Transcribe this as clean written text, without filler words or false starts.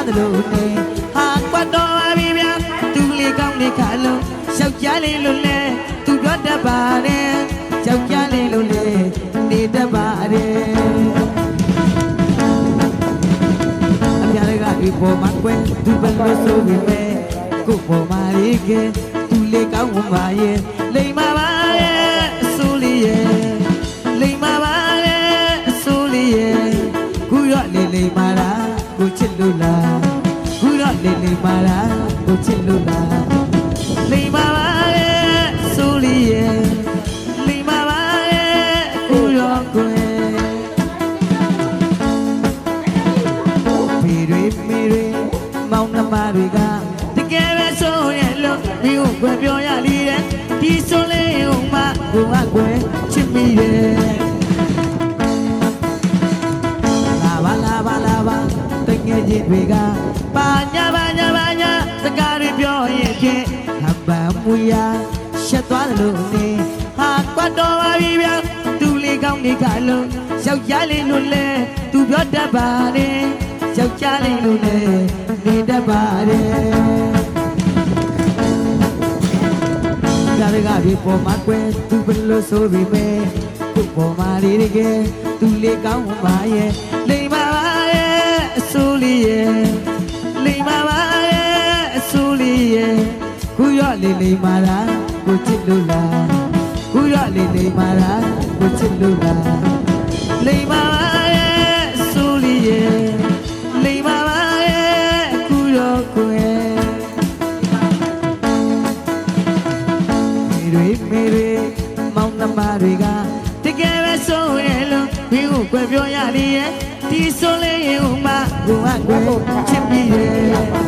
တယ်လို့နေဟာကွက်တော်ပါပြီဗျာသူလေးကောင်းလေးခါလုံးယောက်ျားလေးလို့လဲသူပြောတတ်ပါတယ်ယောက်ျားလေးလို့လဲနေတတ်ပါတယ်အများကဒီပေါ်မှာကွယ်သူဘယ်လိုဆိုပြီးပဲကိုပေါ်မှာလေးကသူလေးကောင်းဝင်ပါရဲ့လိမ္မာပါရဲ့အစိုးလေးရဲ့လိမ္မာပါရဲ့အစိုးလေးရဲ့ခုရော့လေးလိမ္မာတာကိုချစ်လို့လားခုရော့လေးလိမ္မာတာကိုချစ်လို့လားလိမ္မာပါရဲ့အစိုးလေးရဲ့လိမ္မာပါရဲ့ခုရော့ကိုမေတွေမောင်နှမတွေကတကယ်ပဲဆိုရဲ့လို့ဒီကိုကွယ်ပြောရလိတဲ့ဒီဆိုလေးဟိုမှကိုကကွယ်ချစ်မိတယ်လာပါတကယ်ကြီးတွေကပါညာစကားတွေပြောရင်ဖြင့်ဟပ်ပမူရရှက်သွားတယ်လို့နေဟာကွတ်တော်ပါပြီဗျာသူလေးကောင်းလေးခါလုံးယောက်ျားလေးလို့လဲသူပြောတတ်ပါတယ်ယောက်ျားလေးလို့လဲနေတတ်ပါတယ်ဒါတွေကဒီပေါ်မှာကွယ်သူဘယ်လိုဆိုပြီးပဲခုပေါ်မှာလေးတကယ်သူလေးကောင်းပါရဲ့လိမ္မာပါရဲ့အစိုးလေးရဲ့လိမ္မာပါရဲ့အစိုးလေးရဲ့ခုရော့လေးလိမ္မာတာကိုချစ်လို့လားခုရော့လေးလိမ္မာတာကိုချစ်လို့လားလိမ္မာပါရဲ့အစိုးလေးရဲ့လိမ္မာပါရဲ့ခုရော့ကိုမေတွေမောင်နှမတွေကတကယ်ပဲဆိုရဲ့လို့ဘင်းကိုကွယ်ပြောရလေရဲ့ဒီဆိုလေးရင်ဟိုမှကိုကကွယ်ချစ်ပြီးရဲ့